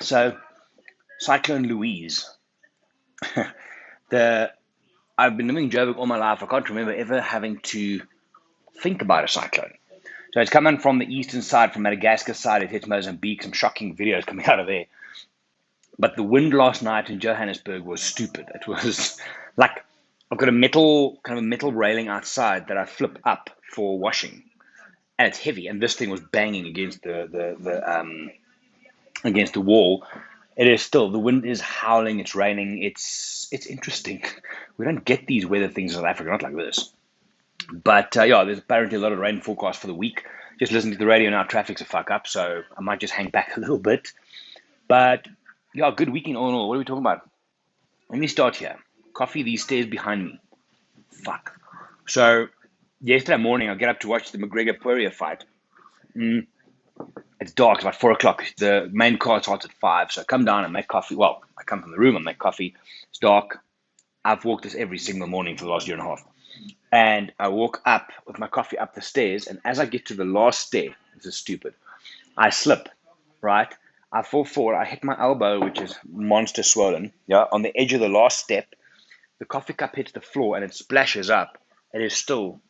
So, Cyclone Louise. the I've been living in Joburg all my life. I can't remember ever having to think about a cyclone. So it's coming from the eastern side, from Madagascar side. It hits Mozambique. Some shocking videos coming out of there. But the wind last night in Johannesburg was stupid. It was like I've got a metal railing outside that I flip up for washing, and it's heavy. And this thing was banging against the wall. It is still, the wind is howling. It's raining. It's interesting. We don't get these weather things in South Africa, not like this. But yeah, there's apparently a lot of rain forecast for the week. Just listening to the radio now, traffic's a fuck up, so I might just hang back a little bit. But yeah, good weekend all in all. What are we talking about? Let me start here. Coffee, these stairs behind me. Fuck. So yesterday morning, I get up to watch the McGregor Poirier fight. It's dark, it's about 4 o'clock. The main card starts at 5. So I come down and make coffee. Well, I come from the room and make coffee. It's dark. I've walked this every single morning for the last year and a half. And I walk up with my coffee up the stairs. And as I get to the last stair, this is stupid, I slip, right? I fall forward. I hit my elbow, which is monster swollen, yeah, on the edge of the last step. The coffee cup hits the floor and it splashes up. It is still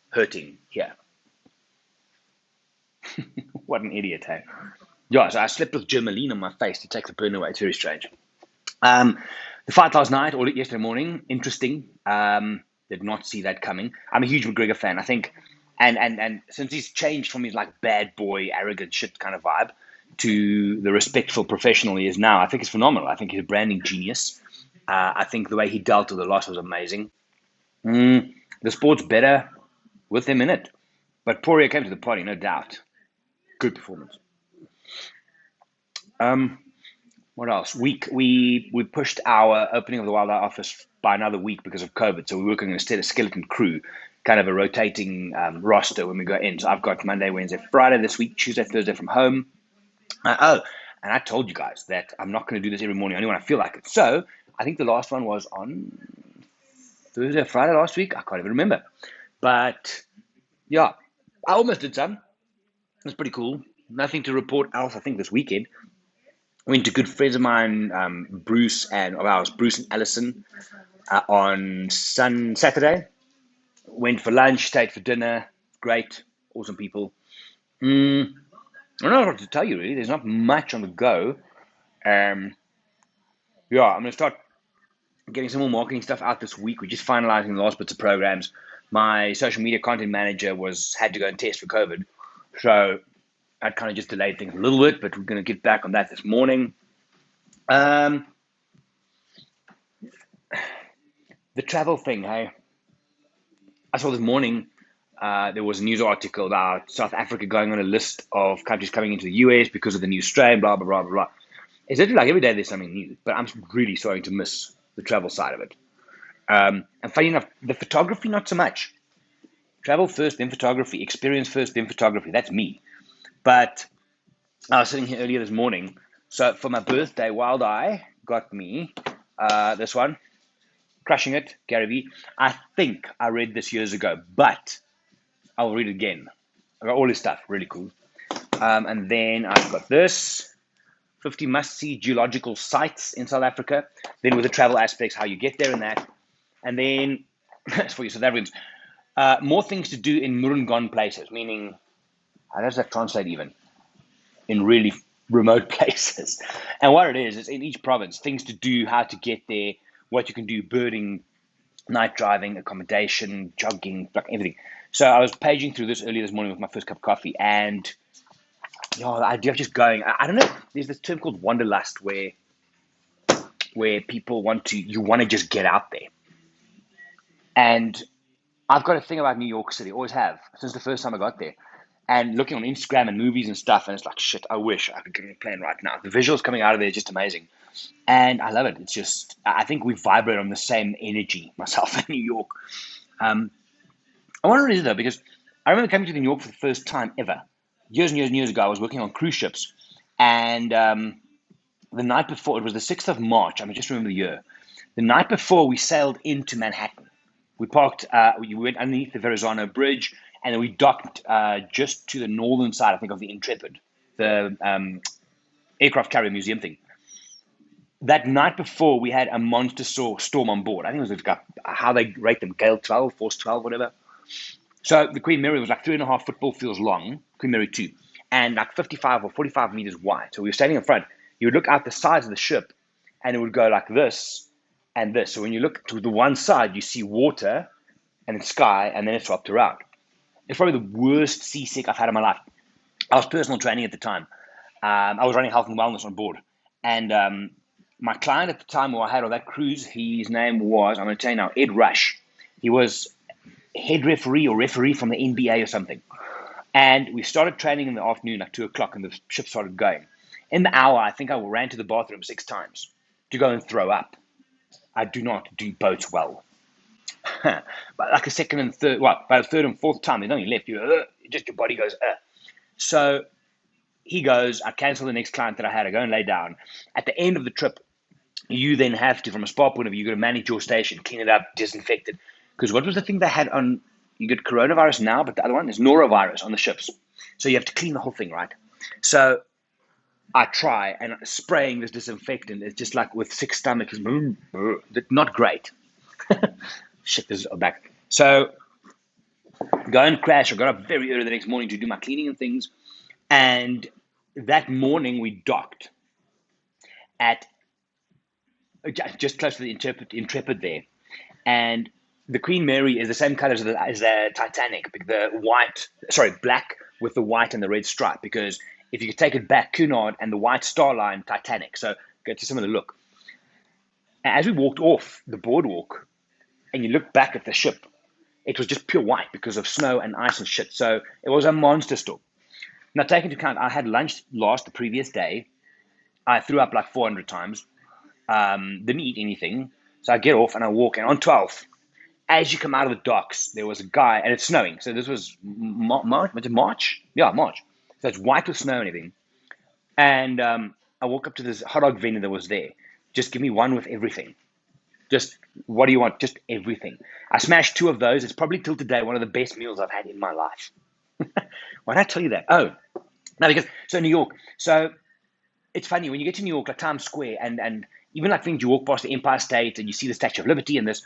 hurting here. What an idiot, hey? Yeah, so I slept with Germaline on my face to take the burn away. It's very strange. Um, the fight last night or yesterday morning, interesting. Did not see that coming. I'm a huge McGregor fan. I think, and since he's changed from his like bad boy, arrogant shit kind of vibe to the respectful professional he is now, I think it's phenomenal. I think he's a branding genius. I think the way he dealt with the loss was amazing. The sport's better with him in it, but Poirier came to the party, no doubt. Good performance. Um, What else? We pushed our opening of the Wild Eye office by another week because of COVID. So we're working instead of skeleton crew, kind of a rotating roster when we go in. So I've got Monday, Wednesday, Friday this week, Tuesday, Thursday from home. And I told you guys that I'm not going to do this every morning, only when I feel like it. So I think the last one was on Thursday, Friday last week. I can't even remember. But yeah, I almost did some. That's pretty cool. Nothing to report else, I think, this weekend. Went to good friends of mine, Bruce and Allison, on Saturday. Went for lunch, stayed for dinner. Great, awesome people. Mm, I don't know what to tell you really. There's not much on the go. Um, yeah, I'm gonna start getting some more marketing stuff out this week. We're just finalizing the last bits of programs. My social media content manager had to go and test for COVID, so that kind of just delayed things a little bit. But we're gonna get back on that this morning. Um, the travel thing, hey. I saw this morning there was a news article about South Africa going on a list of countries coming into the US because of the new strain, blah, blah, blah, blah, blah. It's literally like every day there's something new, but I'm really starting to miss the travel side of it. And funny enough, the photography, not so much. Travel first, then photography. Experience first, then photography. That's me. But I was sitting here earlier this morning. So for my birthday, Wild Eye got me this one. Crushing it, Gary V. I think I read this years ago, but I'll read it again. I got all this stuff, really cool. And then I've got this 50 must-see geological sites in South Africa. Then with the travel aspects, how you get there and that. And then, as for you South Africans, more things to do in Murungan places, meaning, how does that translate even? In really remote places. And what it is in each province, things to do, how to get there, what you can do, birding, night driving, accommodation, jogging, like everything. So I was paging through this earlier this morning with my first cup of coffee, and the idea of just going, I don't know, there's this term called wanderlust where people you want to just get out there. And I've got a thing about New York City, always have, since the first time I got there. And looking on Instagram and movies and stuff, and it's like, shit, I wish I could get on a plane right now. The visuals coming out of there are just amazing. And I love it. It's just, I think we vibrate on the same energy, myself and New York. I wonder what it is though, because I remember coming to New York for the first time ever. Years and years and years ago, I was working on cruise ships. And the night before, it was the 6th of March, I just remember the year. The night before, we sailed into Manhattan. We parked, we went underneath the Verrazano Bridge, and then we docked just to the northern side, I think, of the Intrepid. aircraft carrier museum thing. That night before, we had a monster storm on board. I think it was like how they rate them, Gale 12, Force 12, whatever. So the Queen Mary was like 3.5 football fields long, Queen Mary 2, and like 55 or 45 meters wide. So we were standing in front. You would look out the sides of the ship, and it would go like this and this. So when you look to the one side, you see water and sky, and then it swapped around. It's probably the worst seasick I've had in my life. I was personal training at the time. I was running health and wellness on board. And my client at the time who I had on that cruise, his name was, I'm going to tell you now, Ed Rush. He was head referee or referee from the NBA or something. And we started training in the afternoon, like 2 o'clock, and the ship started going. In the hour, I think I ran to the bathroom 6 times to go and throw up. I do not do boats well. But like a second and third, well, by the third and fourth time, there's nothing left. Just your body goes, So he goes, I cancel the next client that I had. I go and lay down. At the end of the trip, you then have to, from a spa point of view, you've got to manage your station, clean it up, disinfect it. Because what was the thing they had on, you get coronavirus now, but the other one is norovirus on the ships. So you have to clean the whole thing, right? So I try, and spraying this disinfectant is just like with sick stomach, not great. Shit, this is back. So go and crash. I got up very early the next morning to do my cleaning and things. And that morning we docked at just close to the Intrepid there. And the Queen Mary is the same color as the Titanic, the black with the white and the red stripe. Because if you could take it back, Cunard and the white star line, Titanic. So go to some of the look. As we walked off the boardwalk and you look back at the ship, it was just pure white because of snow and ice and shit. So it was a monster storm. Now, take into account, I had lunch the previous day. I threw up like 400 times. Didn't eat anything. So I get off and I walk. And on 12th, as you come out of the docks, there was a guy, and it's snowing. So this was March? Yeah, March. So it's white with snow and everything. And I walk up to this hot dog vendor that was there. Just give me one with everything. Just, what do you want? Just everything. I smashed 2 of those. It's probably till today one of the best meals I've had in my life. Why did I tell you that? Oh, no, because, so New York. So it's funny, when you get to New York, like Times Square, and even like things, you walk past the Empire State and you see the Statue of Liberty and this.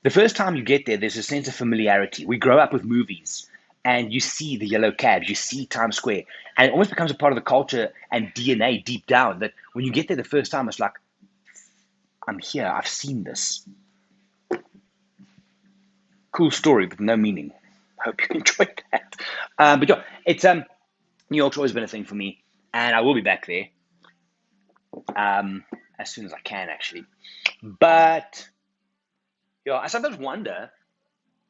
The first time you get there, there's a sense of familiarity. We grow up with movies and you see the yellow cabs, you see Times Square, and it almost becomes a part of the culture and DNA deep down that when you get there the first time, it's like, I'm here, I've seen this. Cool story, but no meaning. Hope you enjoyed that. But yeah, it's New York's always been a thing for me, and I will be back there as soon as I can, actually. But yeah, I sometimes wonder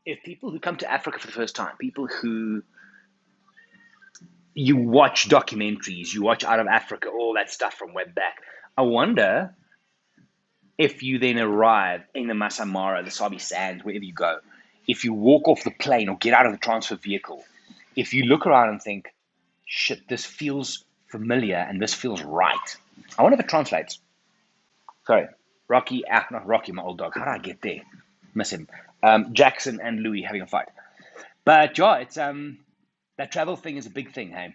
if people who come to Africa for the first time, people who you watch documentaries, you watch Out of Africa, all that stuff from way back, I wonder if you then arrive in the Masai Mara, the Sabi Sands, wherever you go, if you walk off the plane or get out of the transfer vehicle, if you look around and think, shit, this feels familiar and this feels right. I wonder if it translates. Sorry, Rocky, not Rocky, my old dog. How did I get there? Miss him. Jackson and Louis having a fight. But yeah, it's that travel thing is a big thing, hey.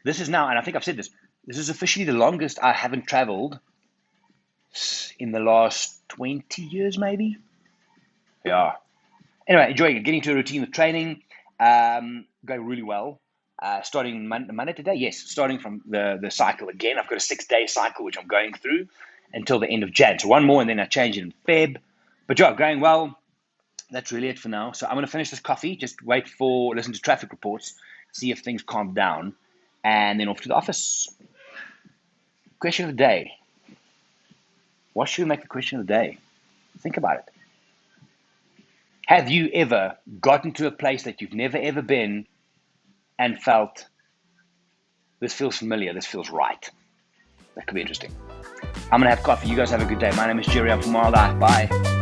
This is now, and I think I've said this is officially the longest I haven't traveled in the last 20 years, maybe. Yeah. Anyway, enjoying it. Getting to a routine of training, going really well. Starting Monday today, yes. Starting from the cycle again. I've got a 6-day cycle which I'm going through until the end of Jan. So one more, and then I change it in Feb. But yeah, going well. That's really it for now. So I'm going to finish this coffee. Just listen to traffic reports, see if things calm down, and then off to the office. Question of the day. What should we make the question of the day? Think about it. Have you ever gotten to a place that you've never ever been and felt, this feels familiar, this feels right? That could be interesting. I'm going to have coffee. You guys have a good day. My name is Gerry. I'm from Walt and I. Bye.